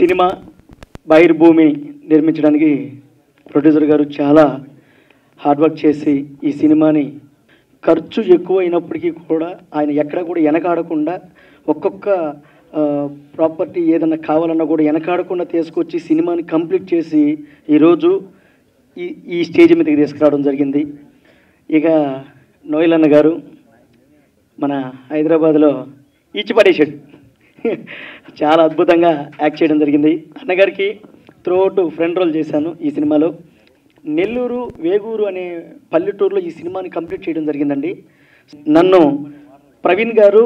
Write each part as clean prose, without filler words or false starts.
Cinema బహిర్భూమి నిర్మించడానికి producer గారు చాలా హార్డ్ వర్క్ చేసి ఈ సినిమాని ఖర్చు ఎక్కువ అయినప్పటికీ కూడా ఆయన ఎక్కడ కూడా వెనకాడకుండా ఒక్కొక్క ప్రాపర్టీ ఏదన్నా కావాలన్నా కూడా వెనకాడకుండా తీసుకొచ్చి సినిమాని కంప్లీట్ చేసి ఈరోజు ఈ స్టేజ్ మీదకి తీసుకురావడం జరిగింది. ఇక నోయల్ అన్న గారు మన హైదరాబాద్లో ఈచి పడేసాడు, చాలా అద్భుతంగా యాక్ట్ చేయడం జరిగింది. అన్నగారికి త్రూఅవుట్ ఫ్రంట్ రోల్ చేశాను ఈ సినిమాలో. నెల్లూరు వేగూరు అనే పల్లెటూరులో ఈ సినిమాని కంప్లీట్ చేయడం జరిగిందండి. నన్ను ప్రవీణ్ గారు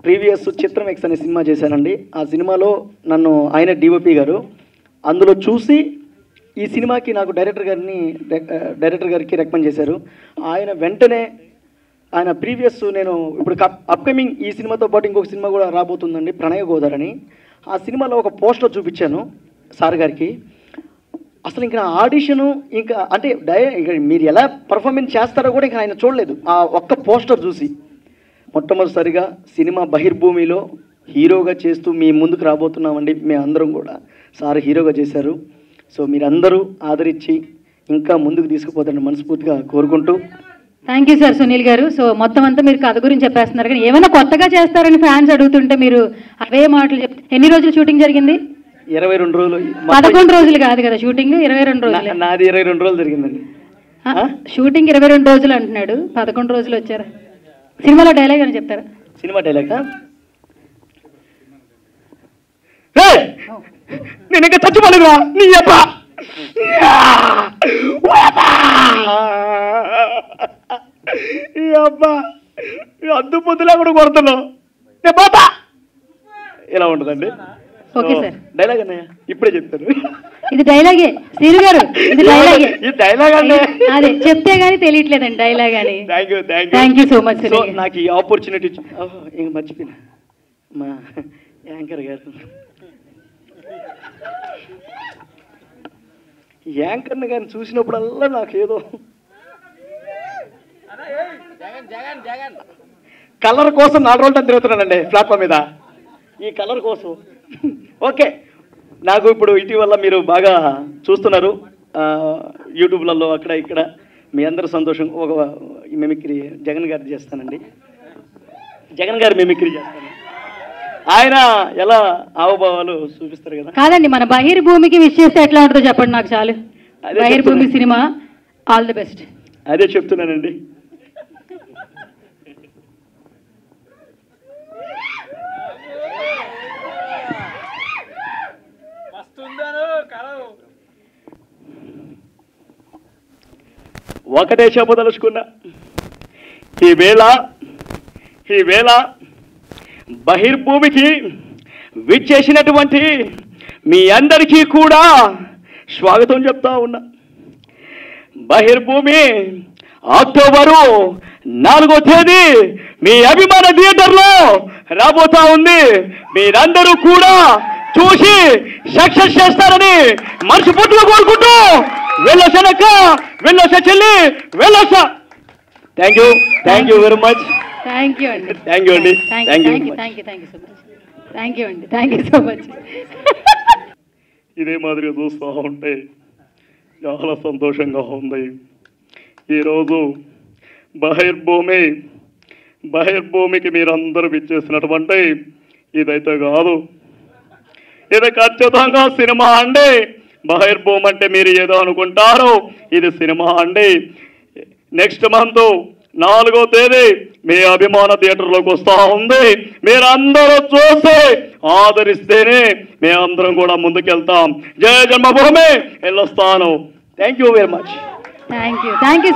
ప్రీవియస్ చిత్రం ఎక్స్ అనే సినిమా చేశానండి. ఆ సినిమాలో నన్ను ఆయన డిఓపి గారు అందులో చూసి ఈ సినిమాకి నాకు డైరెక్టర్ గారికి రికమెండ్ చేశారు. ఆయన వెంటనే ఆయన ప్రీవియస్ నేను ఇప్పుడు అప్కమింగ్ ఈ సినిమాతో పాటు ఇంకొక సినిమా కూడా రాబోతుందండి, ప్రణయ గోదావరి అని. ఆ సినిమాలో ఒక పోస్టర్ చూపించాను సార్ గారికి. అసలు ఇంకా ఆడిషను ఇంకా అంటే మీరు ఎలా పర్ఫార్మెన్స్ చేస్తారో కూడా ఇంకా ఆయన చూడలేదు. ఆ ఒక్క పోస్టర్ చూసి మొట్టమొదటిసారిగా సినిమా బహిర్భూమిలో హీరోగా చేస్తూ మీ ముందుకు రాబోతున్నామండి. మేమందరం కూడా సార్ హీరోగా చేశారు. సో మీరందరూ ఆదరించి ఇంకా ముందుకు తీసుకుపోతారని మనస్ఫూర్తిగా కోరుకుంటూ. థ్యాంక్ యూ సార్ సునీల్ గారు. సో మొత్తం అంతా మీరు కథ గురించి చెప్పేస్తున్నారు, కానీ ఏమైనా కొత్తగా చేస్తారని ఫ్యాన్స్ అడుగుతుంటే మీరు అవే మాటలు చెప్తే. ఎన్ని రోజులు షూటింగ్ జరిగింది? 22 రోజులు. 11 రోజులు కాదు కదా షూటింగ్, 22 రోజులు. నాది 22 రోజులు జరిగిందండి షూటింగ్. 22 రోజులు అంటున్నాడు, 11 రోజులు వచ్చారా? సినిమాలో డైలాగ్ అని చెప్తారా? సినిమా డైలాగ్ నేను ఇంకా చచ్చిపోలేదురా నీ అబ్బా, అబ్బా అద్దు పొద్దులా కూడా కొడుతున్నావు ఇలా ఉంటుందండి. ఓకే సార్, డైలాగ్ అన్నయ్య ఇప్పుడే చెప్తారు. ఇది డైలాగే శ్రీను గారు, ఇది డైలాగే. ఈ డైలాగ్ అంటే అదే చెప్తే గానీ తెలియట్లేదండి డైలాగ్ అని. Thank you so much. నాకు ఈ ఆపర్చునిటీ ఇంక మర్చిపోయినా మా యాంకర్ గారు. యాంకర్ని కానీ చూసినప్పుడల్లా నాకేదో కలర్ కోసం 4 రోజులు తిరుగుతున్నానండి ప్లాట్ఫామ్ మీద, ఈ కలర్ కోసం. ఓకే, నాకు ఇప్పుడు ఇటీవల మీరు బాగా చూస్తున్నారు యూట్యూబ్లలో అక్కడ ఇక్కడ, మీ అందరి సంతోషం. ఒక మిమిక్రీ జగన్ గారి చేస్తానండి, జగన్ గారి మిమిక్రీ చేస్తాను. ఆయన ఎలా హావభావాలు చూపిస్తారు కదా. కాదండి, మన బహిర్భూమికి విష్ చేస్తే ఎట్లా ఉంటుందో చెప్పండి నాకు చాలు. బహిర్భూమి సినిమా ఆల్ ది బెస్ట్. అదే చెప్తున్నానండి. ఒకటే చెప్పదలుచుకున్నా, ఈవేళ బహిర్భూమికి విచ్చేసినటువంటి మీ అందరికీ కూడా స్వాగతం చెప్తా ఉన్నా. బహిర్భూమి అక్టోబరు 4వ తేదీ మీ అభిమాన థియేటర్లో రాబోతా ఉంది. మీరందరూ కూడా చూసి సక్సెస్ చేస్తారని మనస్ఫూర్తిగా కోరుకుంటూ వెళ్ళొసనక్క, వెళ్ళొస చెల్లి, వెళ్ళొస. Thank you very much. Thank you అండి. థ్యాంక్ యూ అండి. Thank you so much. Thank you అండి. Thank you so much. ఇదే మాదిరిగా చూస్తూ ఉంటే చాలా సంతోషంగా ఉంది. ఈరోజు బహిర్భూమికి మీరందరూ ఇచ్చేసినటువంటి ఇదైతే కాదు, ఇది ఖచ్చితంగా సినిమా అండి. బహిర్భూమి అంటే మీరు ఏదో అనుకుంటారు, ఇది సినిమా అండి. నెక్స్ట్ మంత్ 4వ తేదీ మీ అభిమాన థియేటర్లోకి వస్తూ ఉంది. మీరందరూ చూసి ఆదరిస్తేనే మేమందరం కూడా ముందుకెళ్తాం. జయ జన్మభూమి వెళ్ళొస్తాను. Thank you very much. Thank you.